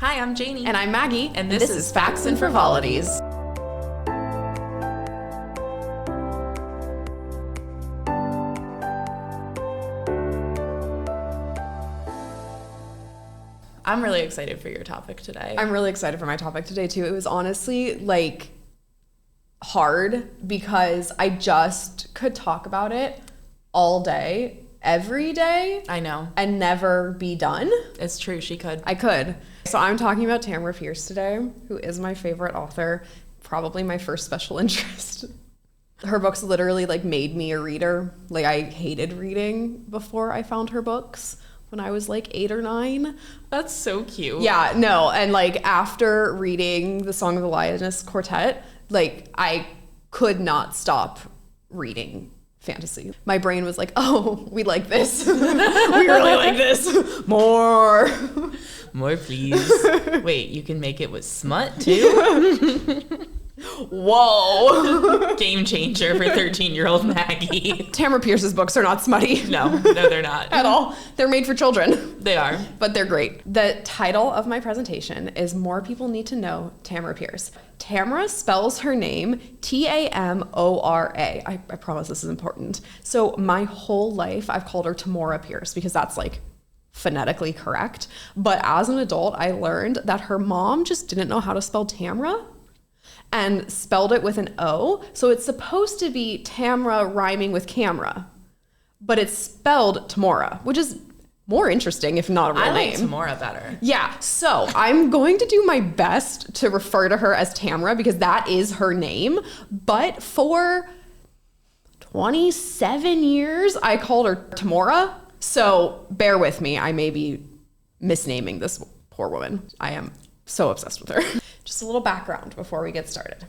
Hi, I'm Janie. And I'm Maggie. And this is Facts and Frivolities. I'm really excited for your topic today. I'm really excited for my topic today, too. It was honestly, hard because I just could talk about it all day, every day. I know. And never be done. It's true, she could. I could. So I'm talking about Tamora Pierce today, who is my favorite author, probably my first special interest. Her books literally made me a reader. I hated reading before I found her books when I was 8 or 9. That's so cute. Yeah, no. And after reading the Song of the Lioness Quartet, I could not stop reading fantasy. My brain was oh, we like this. We really like this. More, please. Wait, you can make it with smut too? Whoa. Game changer for 13-year-old Maggie. Tamora Pierce's books are not smutty. No, they're not. At all. They're made for children. They are. But they're great. The title of my presentation is More People Need to Know Tamora Pierce. Tamora spells her name Tamora. I promise this is important. So my whole life I've called her Tamora Pierce because that's phonetically correct. But as an adult, I learned that her mom just didn't know how to spell Tamora and spelled it with an O. So it's supposed to be Tamra rhyming with camera, but it's spelled Tamora, which is more interesting, if not a real name. I like Tamora better. Yeah, so I'm going to do my best to refer to her as Tamora because that is her name. But for 27 years, I called her Tamora. So bear with me. I may be misnaming this poor woman. I am so obsessed with her. Just a little background before we get started.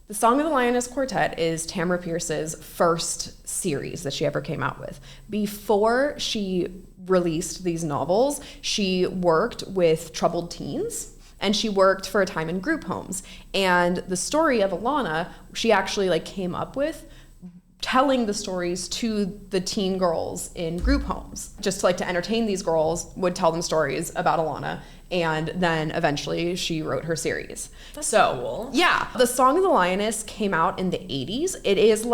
The Song of the Lioness Quartet is Tamora Pierce's first series that she ever came out with. Before she released these novels, she worked with troubled teens, and she worked for a time in group homes. And the story of Alana, she actually came up with telling the stories to the teen girls in group homes. Just to entertain these girls, would tell them stories about Alana. And then eventually she wrote her series. That's so cool. Yeah. The Song of the Lioness came out in the 80s. It is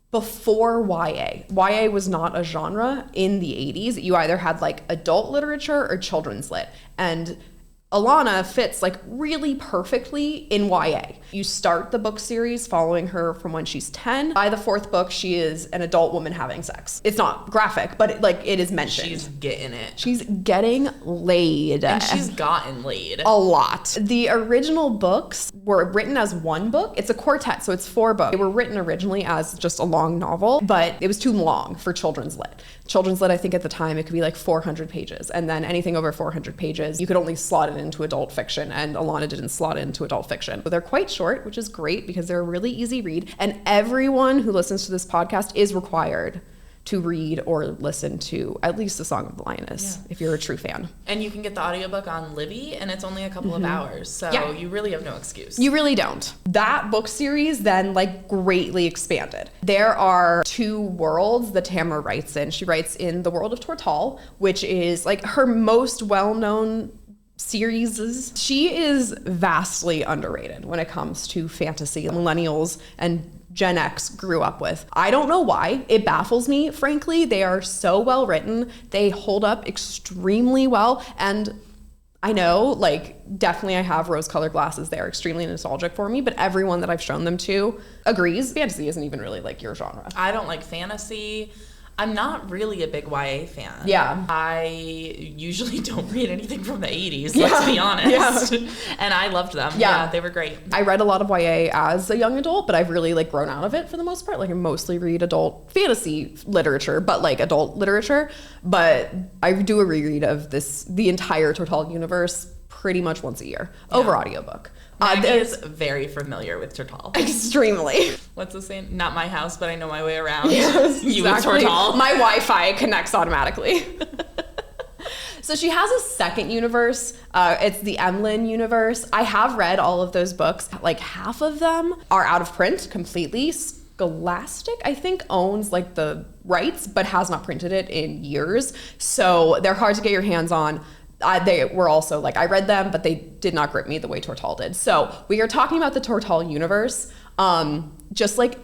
before YA. YA was not a genre in the 80s. You either had adult literature or children's lit. And Alana fits really perfectly in YA. You start the book series following her from when she's 10. By the 4th book, she is an adult woman having sex. It's not graphic, but it is mentioned. She's getting it. She's getting laid. And she's gotten laid. A lot. The original books were written as one book. It's a quartet, so it's 4 books. They were written originally as just a long novel, but it was too long for children's lit. Children's lit, I think at the time, it could be 400 pages. And then anything over 400 pages, you could only slot it into adult fiction, and Alana didn't slot it into adult fiction. But they're quite short, which is great because they're a really easy read. And everyone who listens to this podcast is required to read or listen to at least The Song of the Lioness, if you're a true fan. And you can get the audiobook on Libby, and it's only a couple of hours, so you really have no excuse. You really don't. That book series then greatly expanded. There are 2 worlds that Tamora writes in. She writes in the world of Tortal, which is her most well-known series. She is vastly underrated when it comes to fantasy. Millennials and Gen X grew up with. I don't know why. It baffles me, frankly. They are so well written. They hold up extremely well. And I know, definitely I have rose-colored glasses. They're extremely nostalgic for me, but everyone that I've shown them to agrees. Fantasy isn't even really your genre. I don't like fantasy. I'm not really a big YA fan. Yeah. I usually don't read anything from the 80s, let's be honest. Yeah. And I loved them. Yeah, they were great. I read a lot of YA as a young adult, but I've really grown out of it for the most part. I mostly read adult fantasy literature, but adult literature. But I do a reread of the entire Tortal universe pretty much once a year over audiobook. Maggie is very familiar with Tortal. Extremely. What's the saying? Not my house, but I know my way around. Yes, you exactly. and Tortal. My Wi-Fi connects automatically. So she has a second universe. It's the Emlyn universe. I have read all of those books. Half of them are out of print completely. Scholastic, I think, owns the rights, but has not printed it in years. So they're hard to get your hands on. They were also like, I read them, but they did not grip me the way Tortal did. So we are talking about the Tortal universe. Just like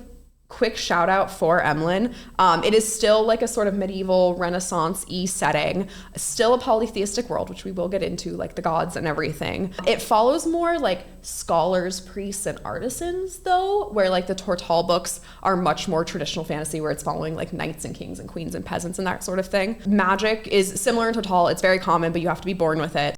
quick shout out for Emlyn. It is still like a sort of medieval Renaissance-y setting, still a polytheistic world, which we will get into, like the gods and everything. It follows more like scholars, priests, and artisans though, where like the Tortal books are much more traditional fantasy where it's following like knights and kings and queens and peasants and that sort of thing. Magic is similar in Tortal. It's very common, but you have to be born with it.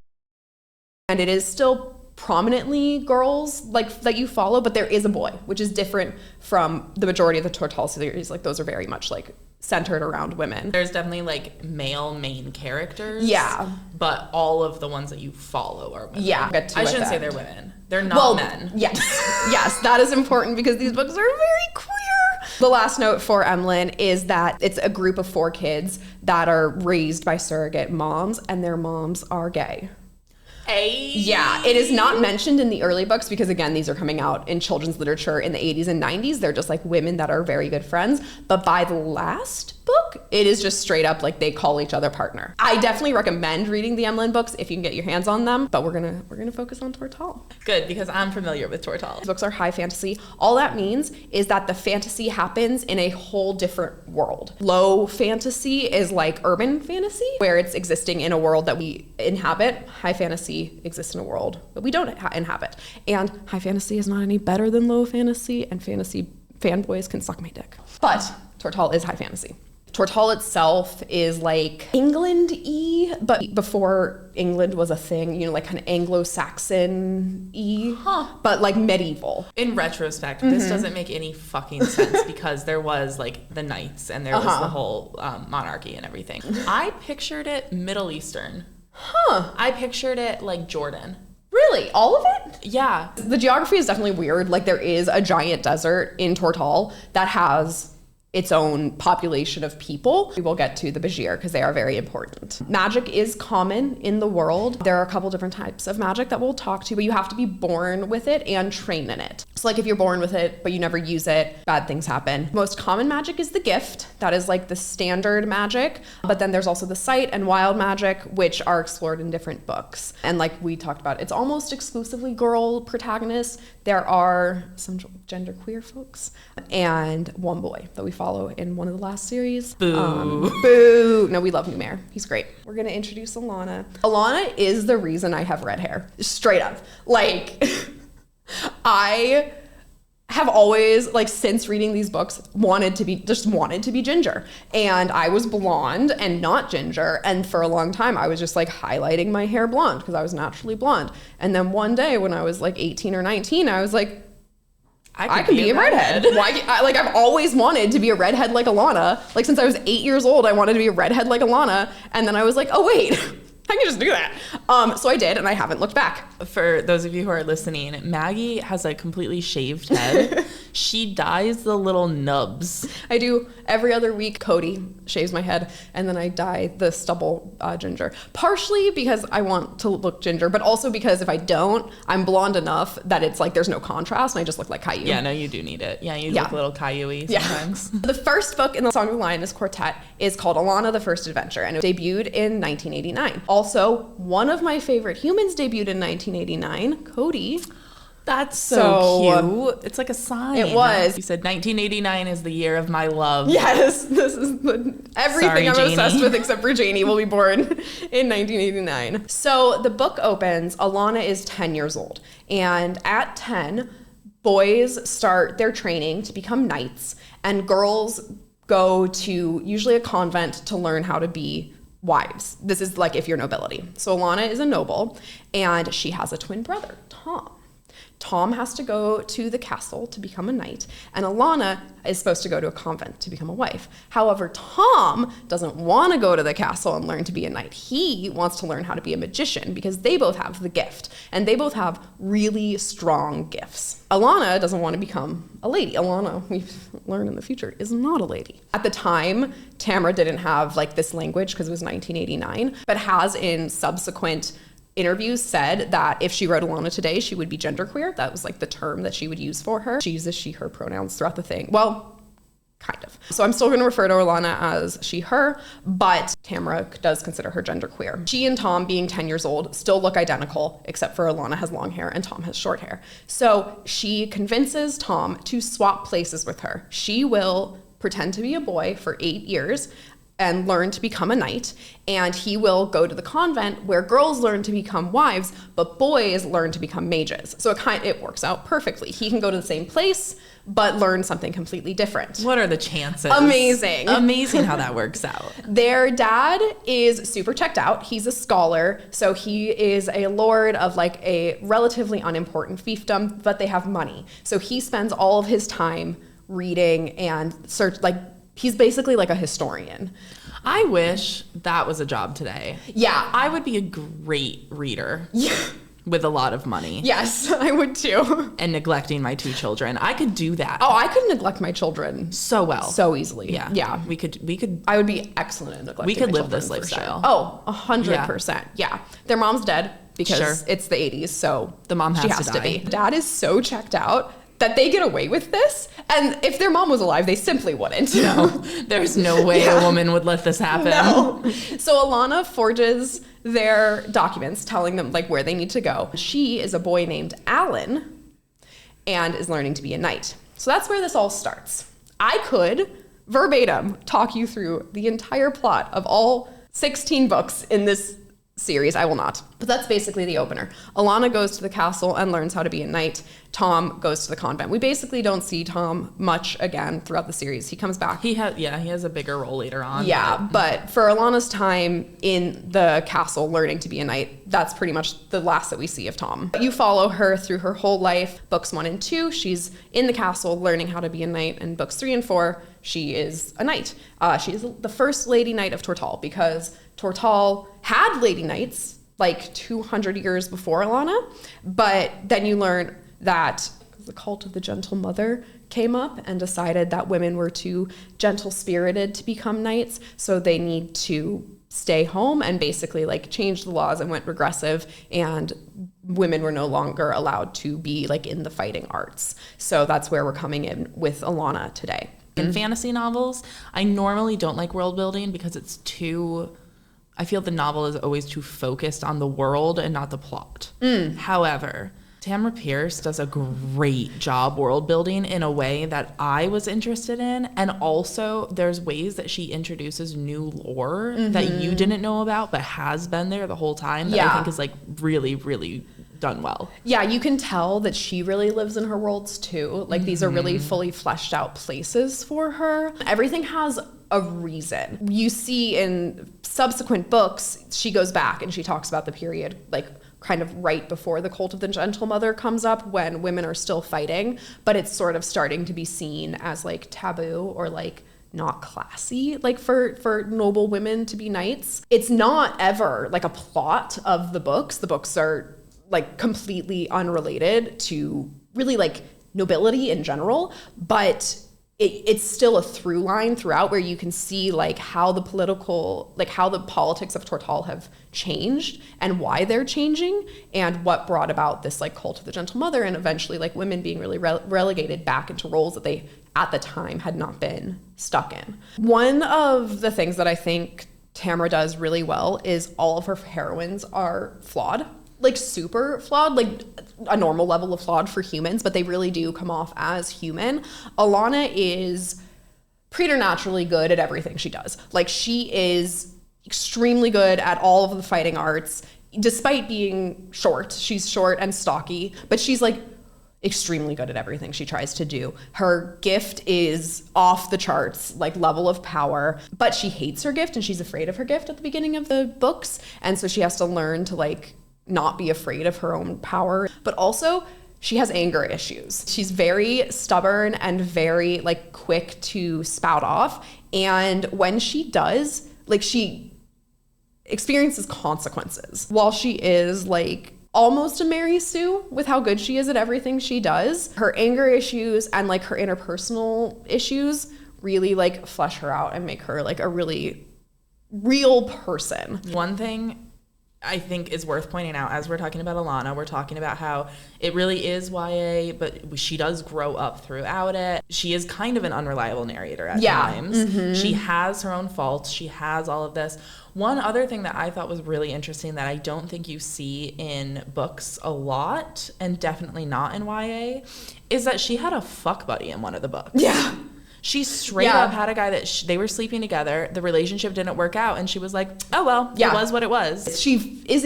And it is still prominently girls like that you follow, but there is a boy, which is different from the majority of the Tortal series. Like those are very much like centered around women. There's definitely like male main characters. Yeah. But all of the ones that you follow are women. Yeah. I shouldn't say they're women. They're not men. Yes. Yes, that is important because these books are very queer. The last note for Emlyn is that it's a group of 4 kids that are raised by surrogate moms, and their moms are gay. Yeah, it is not mentioned in the early books because, again, these are coming out in children's literature in the 80s and 90s. They're just like women that are very good friends. But by the last book, it is just straight up like they call each other partner. I definitely recommend reading the Emlyn books if you can get your hands on them. But we're gonna focus on Tortal. Good, because I'm familiar with Tortal. These books are high fantasy. All that means is that the fantasy happens in a whole different world. Low fantasy is like urban fantasy, where it's existing in a world that we inhabit. High fantasy exists in a world that we don't inhabit. And high fantasy is not any better than low fantasy, and fantasy fanboys can suck my dick. But Tortal is high fantasy. Tortal itself is like England-y, but before England was a thing, you know, like kind of Anglo-Saxon-y, but like medieval. In retrospect, this doesn't make any fucking sense because there was like the knights and there was the whole monarchy and everything. I pictured it Middle Eastern. I pictured it like Jordan. Really? All of it? Yeah. The geography is definitely weird. Like there is a giant desert in Tortal that has its own population of people. We will get to the Bajir because they are very important. Magic is common in the world. There are a couple different types of magic that we'll talk to, but you have to be born with it and train in it. So like if you're born with it, but you never use it, bad things happen. Most common magic is the gift. That is like the standard magic. But then there's also the sight and wild magic, which are explored in different books. And like we talked about, it's almost exclusively girl protagonists. There are some genderqueer folks and one boy that we follow in one of the last series. Boo. Boo. No, we love Numair. He's great. We're going to introduce Alana. Alana is the reason I have red hair. Straight up. Like, I have always, like, since reading these books, wanted to be ginger. And I was blonde and not ginger. And for a long time, I was just, like, highlighting my hair blonde because I was naturally blonde. And then one day when I was, like, 18 or 19, I was like, I could be a redhead. I've always wanted to be a redhead like Alana. Like, since I was 8 years old, I wanted to be a redhead like Alana. And then I was like, oh, wait, I can just do that. So I did, and I haven't looked back. For those of you who are listening, Maggie has a completely shaved head. She dyes the little nubs. I do every other week. Cody shaves my head, and then I dye the stubble ginger. Partially because I want to look ginger, but also because if I don't, I'm blonde enough that it's like there's no contrast, and I just look like Caillou. Yeah, no, you do need it. Yeah, you look a little Caillou-y sometimes. Yeah. The first book in the Song of the Lioness Quartet is called Alana, the First Adventure, and it debuted in 1989. Also, one of my favorite humans debuted in 1989, Cody. That's so cute. It's like a sign. It was. You said 1989 is the year of my love. Yes, this is everything I'm obsessed with except for Janie will be born in 1989. So the book opens, Alana is 10 years old. And at 10, boys start their training to become knights, and girls go to usually a convent to learn how to be wives. This is like if you're nobility. So Alana is a noble, and she has a twin brother, Tom. Tom has to go to the castle to become a knight, and Alana is supposed to go to a convent to become a wife. However, Tom doesn't want to go to the castle and learn to be a knight. He wants to learn how to be a magician because they both have the gift, and they both have really strong gifts. Alana doesn't want to become a lady. Alana, we've learned in the future, is not a lady. At the time, Tamora didn't have like this language because it was 1989, but has in subsequent interviews said that if she wrote Alana today, she would be genderqueer. That was like the term that she would use for her. She uses she, her pronouns throughout the thing. Well, kind of. So I'm still going to refer to Alana as she, her, but Tamora does consider her genderqueer. She and Tom, being 10 years old, still look identical, except for Alana has long hair and Tom has short hair. So she convinces Tom to swap places with her. She will pretend to be a boy for 8 years and learn to become a knight, and he will go to the convent where girls learn to become wives, but boys learn to become mages. So it works out perfectly. He can go to the same place, but learn something completely different. What are the chances? Amazing. Amazing how that works out. Their dad is super checked out. He's a scholar, so he is a lord of like a relatively unimportant fiefdom, but they have money. So he spends all of his time reading and he's basically like a historian. I wish that was a job today. Yeah. I would be a great reader. Yeah. With a lot of money. Yes, I would too. And neglecting my 2 children. I could do that. Oh, I could neglect my children so well. So easily. Yeah. Yeah. We could I would be excellent at neglecting. We could my live this children, lifestyle. Sure. Oh, 100%. Yeah. Their mom's dead because it's the 80s, so the mom has to die. be. Dad is so checked out that they get away with this, and if their mom was alive, they simply wouldn't. No, there's no way a woman would let this happen. No. So Alana forges their documents telling them like where they need to go. She is a boy named Alan and is learning to be a knight. So that's where this all starts. I could verbatim talk you through the entire plot of all 16 books in this series. I will not. But that's basically the opener. Alana goes to the castle and learns how to be a knight. Tom goes to the convent. We basically don't see Tom much again throughout the series. He comes back. He has a bigger role later on. Yeah, but for Alana's time in the castle learning to be a knight, that's pretty much the last that we see of Tom. You follow her through her whole life. Books 1 and 2, she's in the castle learning how to be a knight. And books 3 and 4, she is a knight. She is the first lady knight of Tortal, because Tortal had lady knights like 200 years before Alana, but then you learn that the cult of the Gentle Mother came up and decided that women were too gentle-spirited to become knights, so they need to stay home and basically like change the laws and went regressive, and women were no longer allowed to be like in the fighting arts. So that's where we're coming in with Alana today. In fantasy novels, I normally don't like world building because it's too... I feel the novel is always too focused on the world and not the plot. However, Tamora Pierce does a great job world building in a way that I was interested in. And also there's ways that she introduces new lore that you didn't know about but has been there the whole time that I think is like really, really done well. Yeah, you can tell that she really lives in her worlds too. Like these are really fully fleshed out places for her. Everything has a reason. You see in subsequent books, she goes back and she talks about the period like kind of right before the cult of the Gentle Mother comes up, when women are still fighting, but it's sort of starting to be seen as like taboo or like not classy, like for noble women to be knights. It's not ever like a plot of the books. The books are like completely unrelated to really like nobility in general, but it's still a through line throughout where you can see like how the politics of Tortal have changed and why they're changing and what brought about this like cult of the Gentle Mother and eventually like women being really relegated back into roles that they at the time had not been stuck in. One of the things that I think Tamora does really well is all of her heroines are flawed. Like super flawed, like a normal level of flawed for humans, but they really do come off as human. Alana is preternaturally good at everything she does. Like she is extremely good at all of the fighting arts, despite being short. She's short and stocky, but she's like extremely good at everything she tries to do. Her gift is off the charts, like level of power, but she hates her gift and she's afraid of her gift at the beginning of the books. And so she has to learn to like not be afraid of her own power, but also she has anger issues. She's very stubborn and very like quick to spout off. And when she does, like she experiences consequences. While she is like almost a Mary Sue with how good she is at everything she does, her anger issues and like her interpersonal issues really like flesh her out and make her like a really real person. One thing I think is worth pointing out, as we're talking about Alana, we're talking about how it really is YA, but she does grow up throughout it. She is kind of an unreliable narrator at times. Mm-hmm. She has her own faults. She has all of this. One other thing that I thought was really interesting that I don't think you see in books a lot, and definitely not in YA, is that she had a fuck buddy in one of the books. Yeah. She straight up had a guy that they were sleeping together. The relationship didn't work out. And she was like, oh, well, it was what it was. She is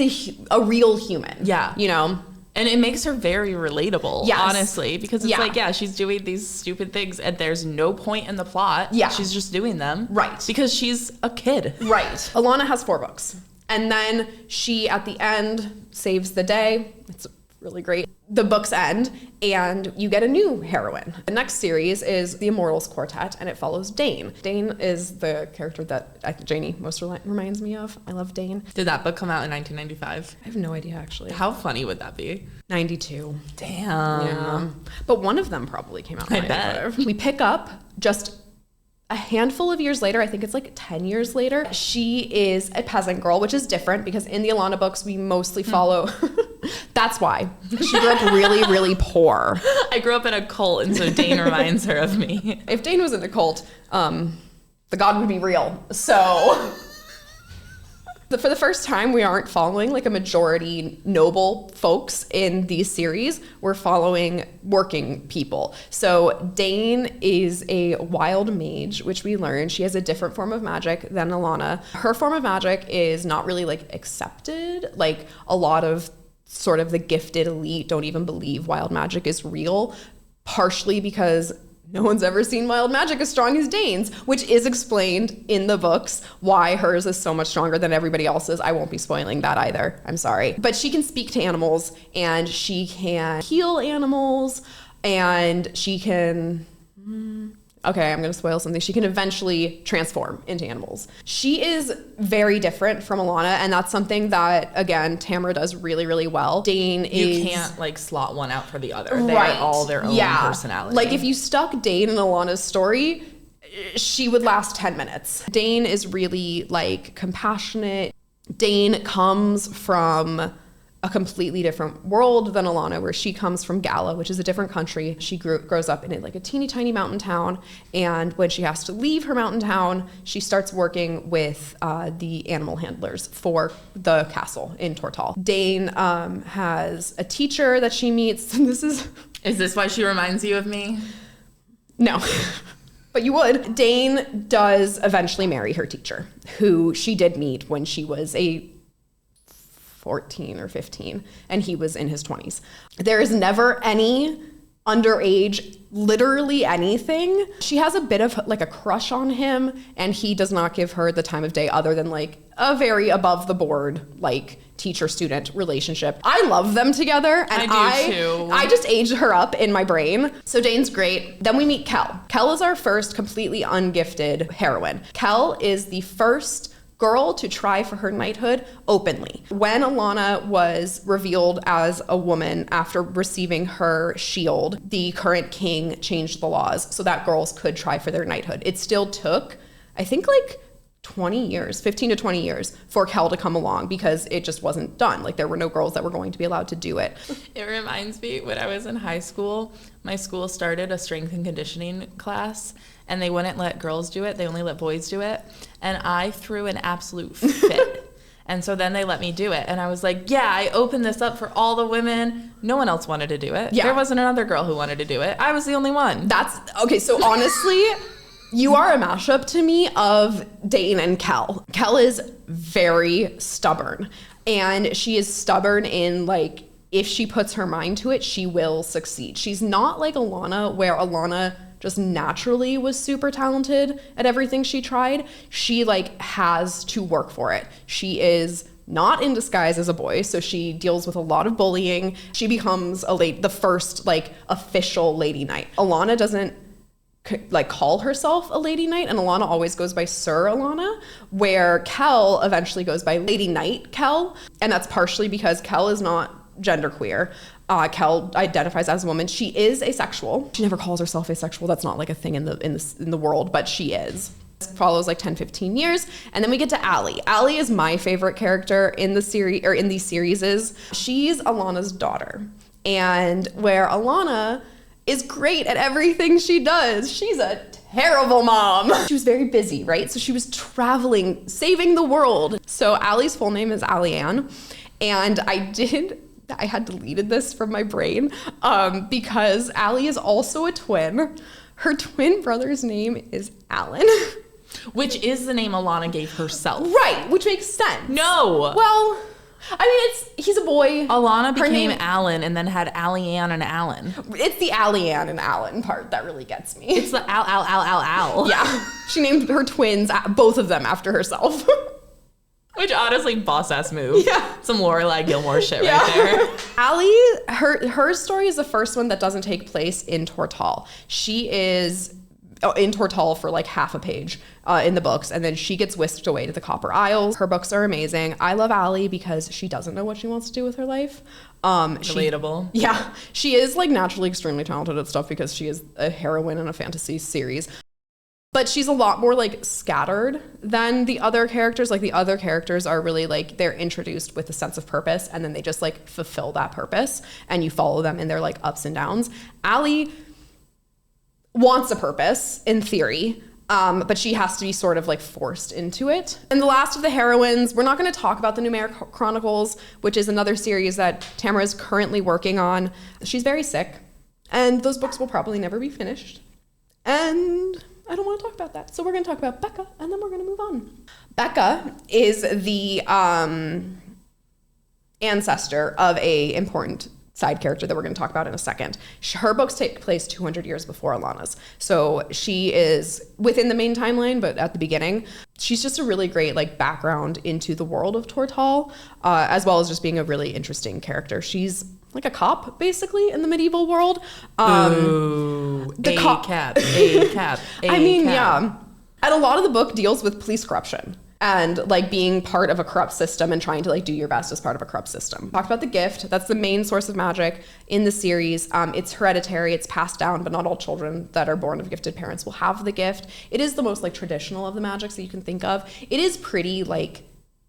a real human. Yeah. You know? And it makes her very relatable, honestly. Because it's like, she's doing these stupid things. And there's no point in the plot. Yeah. She's just doing them. Right. Because she's a kid. Right. Alana has 4 books. And then she, at the end, saves the day. It's really great. The books end, and you get a new heroine. The next series is the Immortals Quartet, and it follows Dane. Dane is the character that Janie most reminds me of. I love Dane. Did that book come out in 1995? I have no idea, actually. How funny would that be? 92. Damn. Yeah. But one of them probably came out in 95. We pick up just a handful of years later, I think it's like 10 years later. She is a peasant girl, which is different because in the Alana books, we mostly follow... That's why. She grew up really, really poor. I grew up in a cult, and so Dane reminds her of me. If Dane was in a cult, the god would be real. So... For the first time, we aren't following like a majority noble folks in these series. We're following working people. So Dane is a wild mage, which we learned. She has a different form of magic than Alana. Her form of magic is not really like accepted. Like a lot of sort of the gifted elite don't even believe wild magic is real, partially because no one's ever seen wild magic as strong as Dane's, which is explained in the books why hers is so much stronger than everybody else's. I won't be spoiling that either. I'm sorry. But she can speak to animals, and she can heal animals, and she can... Okay, I'm going to spoil something. She can eventually transform into animals. She is very different from Alana, and that's something that, again, Tamora does really, really well. Dane is... You can't, like, slot one out for the other. They're all their own personality. Like, if you stuck Dane in Alana's story, she would last 10 minutes. Dane is really, like, compassionate. Dane comes from a completely different world than Alana, where she comes from Gala, which is a different country. She grows up in like a teeny tiny mountain town, and when she has to leave her mountain town, she starts working with the animal handlers for the castle in Tortal. Dane has a teacher that she meets. Is this why she reminds you of me? No. But you would. Dane does eventually marry her teacher, who she did meet when she was 14 or 15, and he was in his 20s. There is never any underage, literally anything. She has a bit of like a crush on him, and he does not give her the time of day other than like a very above the board, like teacher-student relationship. I love them together, and I do too. I just aged her up in my brain. So Dane's great. Then we meet Kel. Kel is our first completely ungifted heroine. Kel is the first girl to try for her knighthood openly. When Alana was revealed as a woman after receiving her shield, the current king changed the laws so that girls could try for their knighthood. It still took, I think, like 20 years, 15 to 20 years for Kel to come along because it just wasn't done. Like, there were no girls that were going to be allowed to do it. It reminds me, when I was in high school, my school started a strength and conditioning class, and they wouldn't let girls do it. They only let boys do it. And I threw an absolute fit. And so then they let me do it. And I was like, yeah, I opened this up for all the women. No one else wanted to do it. Yeah. There wasn't another girl who wanted to do it. I was the only one. Okay, so honestly, you are a mashup to me of Dane and Kel. Kel is very stubborn. And she is stubborn in, like, if she puts her mind to it, she will succeed. She's not like Alana, where Alana just naturally was super talented at everything she tried. She like has to work for it. She is not in disguise as a boy, so she deals with a lot of bullying. She becomes the first like official lady knight. Alana doesn't like call herself a lady knight, and Alana always goes by Sir Alana, where Kel eventually goes by Lady Knight Kel, and that's partially because Kel is not genderqueer. Kel identifies as a woman. She is asexual. She never calls herself asexual. That's not like a thing in the world, but she is. Follows like 10-15 years, and then we get to Allie. Allie is my favorite character in the series, or in these series. She's Alana's daughter, and where Alana is great at everything she does, she's a terrible mom. She was very busy, right? So she was traveling, saving the world. So Allie's full name is Allie Ann, and I had deleted this from my brain because Allie is also a twin. Her twin brother's name is Alan. Which is the name Alana gave herself. Right, which makes sense. No. Well, I mean, he's a boy. Alana became Alan and then had Allie Ann and Alan. It's the Allie Ann and Alan part that really gets me. It's the Al. Yeah. She named her twins, both of them, after herself. Which honestly, boss-ass move. Yeah. Some Lorelai Gilmore shit right there. Allie, her story is the first one that doesn't take place in Tortal. She is in Tortal for like half a page in the books, and then she gets whisked away to the Copper Isles. Her books are amazing. I love Allie because she doesn't know what she wants to do with her life. Relatable. She is like naturally extremely talented at stuff because she is a heroine in a fantasy series. But she's a lot more like scattered than the other characters. Like the other characters are really like, they're introduced with a sense of purpose, and then they just like fulfill that purpose, and you follow them in their like ups and downs. Allie wants a purpose in theory, but she has to be sort of like forced into it. And the last of the heroines, we're not going to talk about the Numeric Chronicles, which is another series that Tamora is currently working on. She's very sick, and those books will probably never be finished. And I don't want to talk about that. So we're going to talk about Becca, and then we're going to move on. Becca is the ancestor of a important side character that we're going to talk about in a second. Her books take place 200 years before Alana's. So she is within the main timeline, but at the beginning. She's just a really great like background into the world of Tortal, as well as just being a really interesting character. She's like a cop, basically, in the medieval world. Ooh, A-cap. I mean, yeah. And a lot of the book deals with police corruption and like being part of a corrupt system and trying to like do your best as part of a corrupt system. Talked about the gift. That's the main source of magic in the series. It's hereditary. It's passed down, but not all children that are born of gifted parents will have the gift. It is the most like traditional of the magics that you can think of. It is pretty like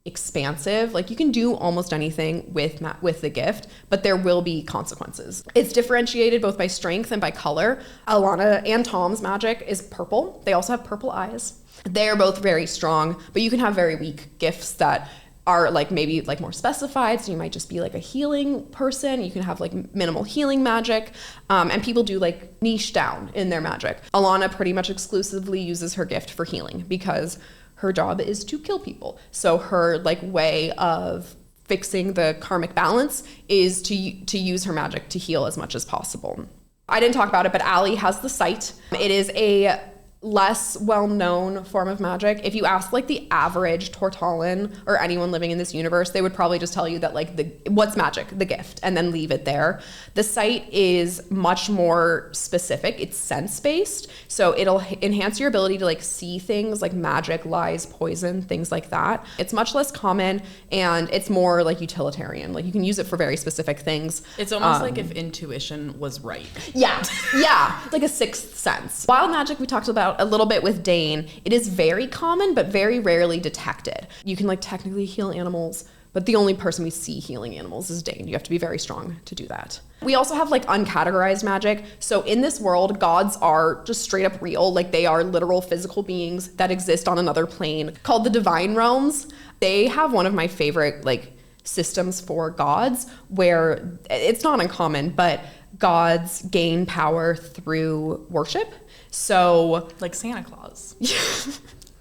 expansive. Like you can do almost anything with the gift, but there will be consequences. It's differentiated both by strength and by color. Alana and Tom's magic is purple. They also have purple eyes. They're both very strong, but you can have very weak gifts that are like maybe like more specified. So you might just be like a healing person. You can have like minimal healing magic. And people do like niche down in their magic. Alana pretty much exclusively uses her gift for healing because her job is to kill people. So her like way of fixing the karmic balance is to use her magic to heal as much as possible. I didn't talk about it, but Allie has the sight. It is a less well-known form of magic. If you ask like the average Tortalan or anyone living in this universe, they would probably just tell you that like what's magic, the gift, and then leave it there. The sight is much more specific. It's sense-based, so it'll enhance your ability to like see things like magic, lies, poison, things like that. It's much less common, and it's more like utilitarian. Like you can use it for very specific things. It's almost like if intuition was right. Yeah, like a sixth sense. Wild magic we talked about a little bit with Dane. It is very common, but very rarely detected. You can like technically heal animals, but the only person we see healing animals is Dane. You have to be very strong to do that. We also have like uncategorized magic. So in this world, gods are just straight up real. Like they are literal physical beings that exist on another plane called the divine realms. They have one of my favorite like systems for gods where it's not uncommon, but gods gain power through worship. So like Santa Claus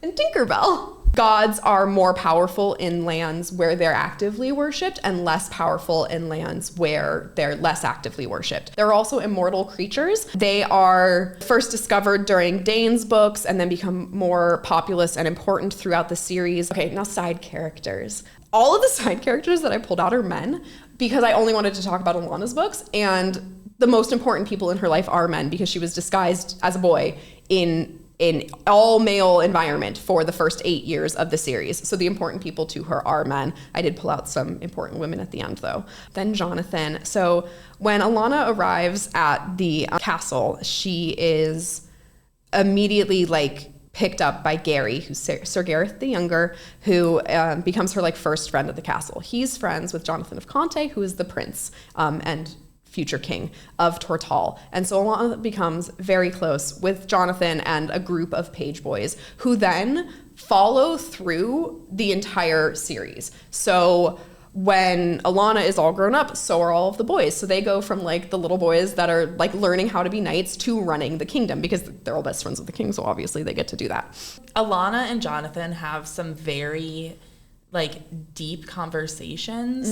and Tinkerbell. Gods are more powerful in lands where they're actively worshipped and less powerful in lands where they're less actively worshipped. They're also immortal creatures. They are first discovered during Dane's books and then become more populous and important throughout the series. Okay, now side characters. All of the side characters that I pulled out are men because I only wanted to talk about Alana's books, and the most important people in her life are men because she was disguised as a boy in all male environment for the first 8 years of the series. So the important people to her are men. I did pull out some important women at the end though. Then Jonathan. So when Alana arrives at the castle, she is immediately like picked up by Gary, who's Sir Gareth the Younger, who becomes her like first friend at the castle. He's friends with Jonathan of Conte, who is the prince and future king of Tortal. And so Alana becomes very close with Jonathan and a group of page boys who then follow through the entire series. So when Alana is all grown up, so are all of the boys. So they go from like the little boys that are like learning how to be knights to running the kingdom, because they're all best friends with the king. So obviously they get to do that. Alana and Jonathan have some very like deep conversations,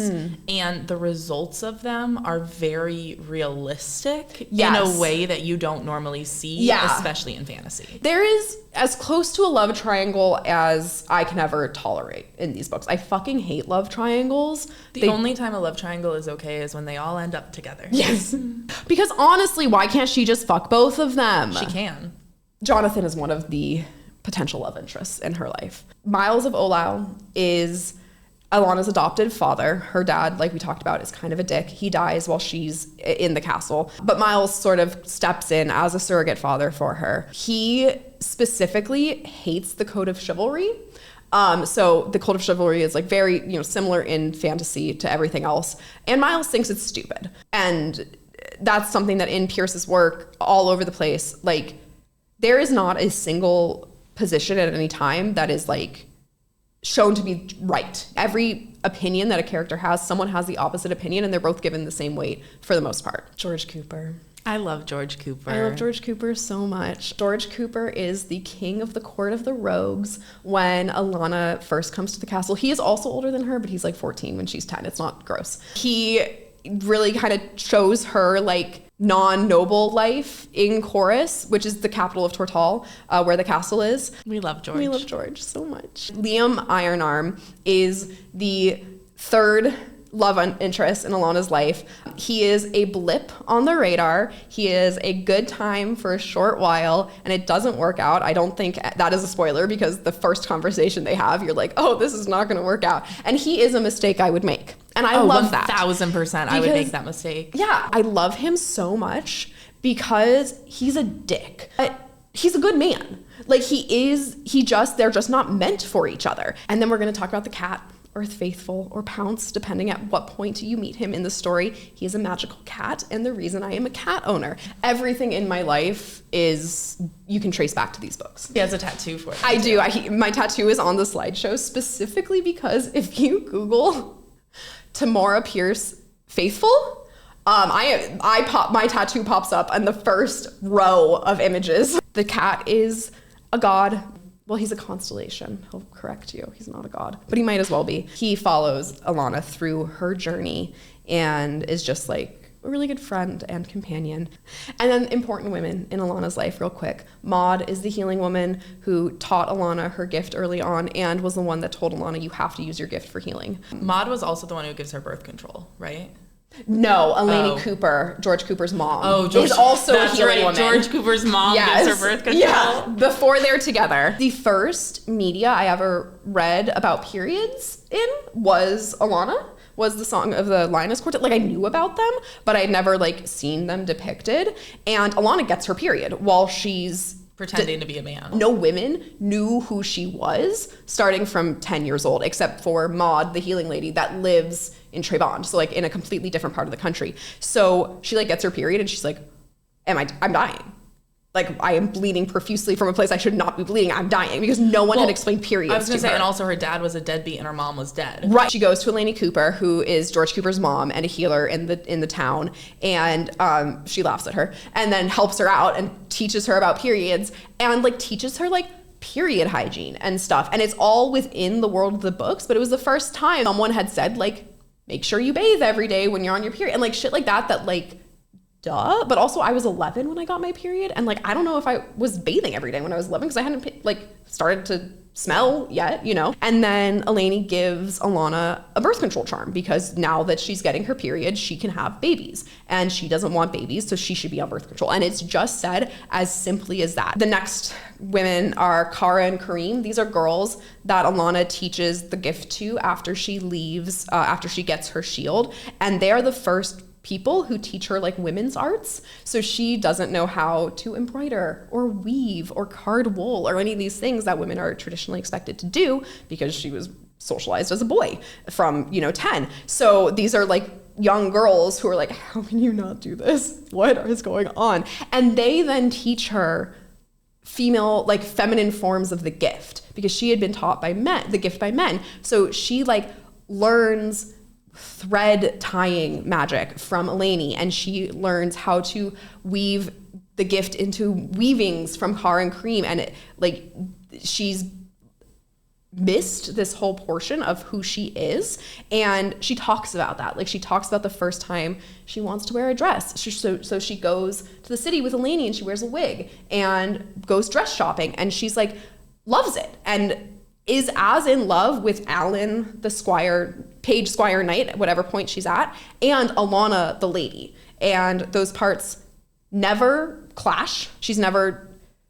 and the results of them are very realistic in a way that you don't normally see, especially in fantasy. There is as close to a love triangle as I can ever tolerate in these books. I fucking hate love triangles. The only time a love triangle is okay is when they all end up together. Yes. Because honestly, why can't she just fuck both of them? She can. Jonathan is one of the potential love interests in her life. Miles of Olau is Alana's adopted father. Her dad, like we talked about, is kind of a dick. He dies while she's in the castle, but Miles sort of steps in as a surrogate father for her. He specifically hates the Code of Chivalry. So the Code of Chivalry is like very, similar in fantasy to everything else. And Miles thinks it's stupid. And that's something that in Pierce's work all over the place, like there is not a single position at any time that is like shown to be right. Every opinion that a character has, someone has the opposite opinion, and they're both given the same weight for the most part. George Cooper. I love George Cooper. I love George Cooper so much. George Cooper is the king of the court of the rogues when Alana first comes to the castle. He is also older than her, but he's like 14 when she's 10. It's not gross. He really kind of shows her like non-noble life in Chorus, which is the capital of Tortal, where the castle is. We love George. We love George so much. Liam Ironarm is the third love interest in Alana's life. He is a blip on the radar. He is a good time for a short while, and it doesn't work out. I don't think that is a spoiler, because the first conversation they have, you're like, oh, this is not going to work out. And he is a mistake I would make. And I love that. 1000%. I would make that mistake. Yeah, I love him so much because he's a dick. But he's a good man. Like they're just not meant for each other. And then we're going to talk about the cat, Earth Faithful or Pounce, depending at what point you meet him in the story. He is a magical cat, and the reason I am a cat owner. Everything in my life you can trace back to these books. He has a tattoo for it. I do. My tattoo is on the slideshow specifically because if you Google Tamora Pierce Faithful, my tattoo pops up on the first row of images. The cat is a god. Well, he's a constellation. He'll correct you. He's not a god, but he might as well be. He follows Alana through her journey and is just like a really good friend and companion. And then important women in Alana's life, real quick. Maud is the healing woman who taught Alana her gift early on and was the one that told Alana, you have to use your gift for healing. Maud was also the one who gives her birth control, right? No, Elaney Cooper, George Cooper's mom, is also a healing woman. George Cooper's mom gives her birth control. Yeah, before they're together. The first media I ever read about periods in was the Song of the Lioness Quartet. Like I knew about them, but I'd never like seen them depicted. And Alana gets her period while she's pretending to be a man. No women knew who she was starting from 10 years old, except for Maud, the healing lady that lives in Trebond, so like in a completely different part of the country. So she like gets her period and she's like, I'm dying. Like I am bleeding profusely from a place I should not be bleeding. I'm dying, because no one had explained periods. I was going to say, her. and also her dad was a deadbeat and her mom was dead. Right. She goes to Elaney Cooper, who is George Cooper's mom and a healer in the town, and she laughs at her and then helps her out and teaches her about periods and like teaches her like period hygiene and stuff. And it's all within the world of the books, but it was the first time someone had said like, make sure you bathe every day when you're on your period, and like shit like that like, duh. But also I was 11 when I got my period, and like I don't know if I was bathing every day when I was 11 because I hadn't like started to smell yet, And then Elaney gives Alana a birth control charm because now that she's getting her period, she can have babies, and she doesn't want babies, so she should be on birth control. And it's just said as simply as that. The next women are Kara and Kareem. These are girls that Alana teaches the gift to after she leaves, after she gets her shield, and they are the first people who teach her like women's arts. So she doesn't know how to embroider or weave or card wool or any of these things that women are traditionally expected to do because she was socialized as a boy from, 10. So these are like young girls who are like, how can you not do this? What is going on? And they then teach her feminine forms of the gift because she had been taught by men, the gift by men. So she like learns thread tying magic from Eleni, and she learns how to weave the gift into weavings from Cara and Cream, and she's missed this whole portion of who she is, and she talks about that. Like she talks about the first time she wants to wear a dress. So she goes to the city with Eleni and she wears a wig and goes dress shopping, and she's like loves it and is as in love with Alan the page squire knight at whatever point she's at, and Alana the lady, and those parts never clash. She's never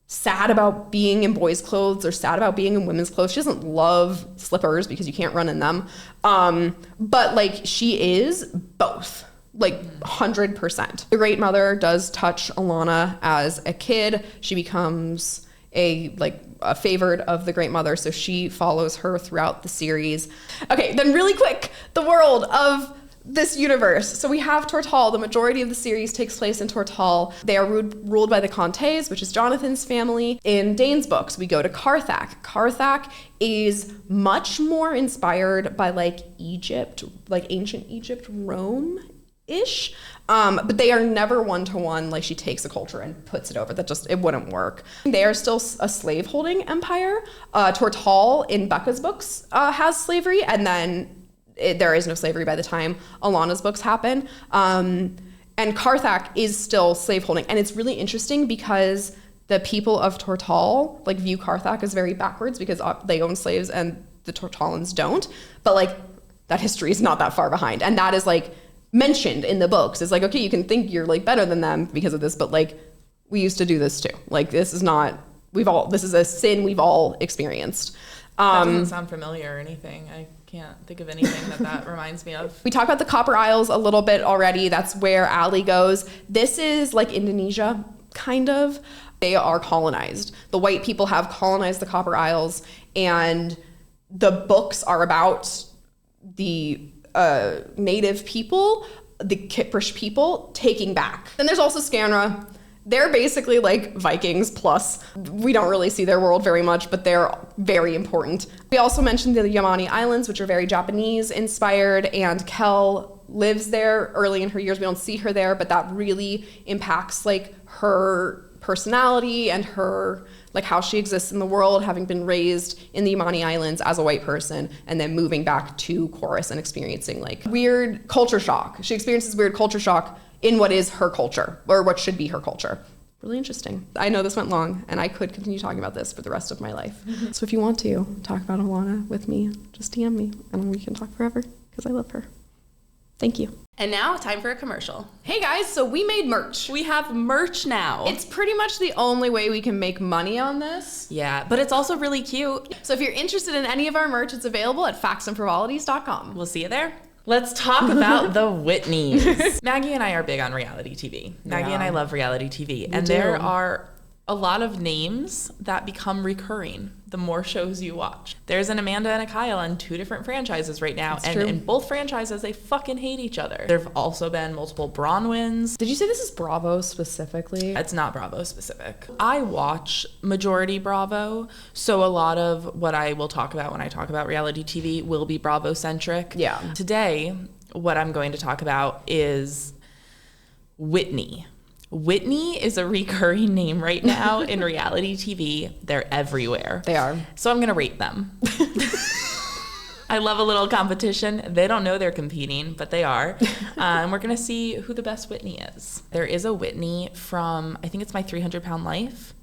sad about being in boys' clothes or sad about being in women's clothes. She doesn't love slippers because you can't run in them. But like she is both, like 100%. The Great Mother does touch Alana as a kid. She becomes a favored of the Great Mother, so she follows her throughout the series. Okay, then really quick, the world of this universe. So we have Tortal. The majority of the series takes place in Tortal. They are ruled by the Contes, which is Jonathan's family. In Dane's books, we go to Carthac. Carthac is much more inspired by like Egypt, like ancient Egypt, Rome-ish. But they are never one-to-one, like she takes a culture and puts it over. It wouldn't work. They are still a slave-holding empire. Tortal in Becca's books has slavery, and then there is no slavery by the time Alana's books happen. And Carthac is still slaveholding. And it's really interesting because the people of Tortal like view Carthac as very backwards because they own slaves and the Tortalans don't. But like that history is not that far behind. And that is like mentioned in the books. It's like, okay, you can think you're like better than them because of this, but like we used to do this too. Like this is a sin we've all experienced. That doesn't sound familiar or anything. I can't think of anything that reminds me of. We talked about the Copper Isles a little bit already. That's where Allie goes. This is like Indonesia, kind of. They are colonized. The white people have colonized the Copper Isles, and the books are about the native people, the Kiprish people, taking back. Then there's also Scanra. They're basically like Vikings plus. We don't really see their world very much, but they're very important. We also mentioned the Yamani Islands, which are very Japanese inspired, and Kel lives there early in her years. We don't see her there, but that really impacts like her personality and her like how she exists in the world, having been raised in the Yamani Islands as a white person and then moving back to Chorus and experiencing like weird culture shock. She experiences weird culture shock in what is her culture, or what should be her culture. Really interesting. I know this went long, and I could continue talking about this for the rest of my life. So if you want to talk about Alana with me, just DM me, and we can talk forever, because I love her. Thank you. And now, time for a commercial. Hey guys, so we made merch. We have merch now. It's pretty much the only way we can make money on this. Yeah, but it's also really cute. So if you're interested in any of our merch, it's available at factsandfrivolities.com. We'll see you there. Let's talk about the Whitneys. Maggie and I are big on reality TV. Maggie and I love reality TV. And there are a lot of names that become recurring the more shows you watch. There's an Amanda and a Kyle on 2 different franchises right now. And in both franchises, they fucking hate each other. There have also been multiple Bronwyns. Did you say this is Bravo specifically? It's not Bravo specific. I watch majority Bravo, so a lot of what I will talk about when I talk about reality TV will be Bravo centric. Yeah. Today, what I'm going to talk about is Whitney. Whitney is a recurring name right now in reality TV. They're everywhere. They are. So I'm going to rate them. I love a little competition. They don't know they're competing, but they are. And we're going to see who the best Whitney is. There is a Whitney from, I think it's My 300-Pound Life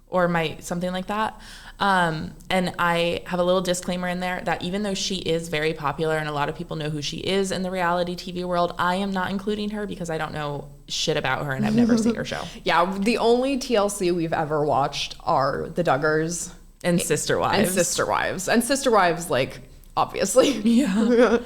or my something like that. And I have a little disclaimer in there that even though she is very popular and a lot of people know who she is in the reality TV world, I am not including her because I don't know shit about her and I've never seen her show. Yeah, the only TLC we've ever watched are The Duggars. And Sister Wives. And Sister Wives, like, obviously. Yeah.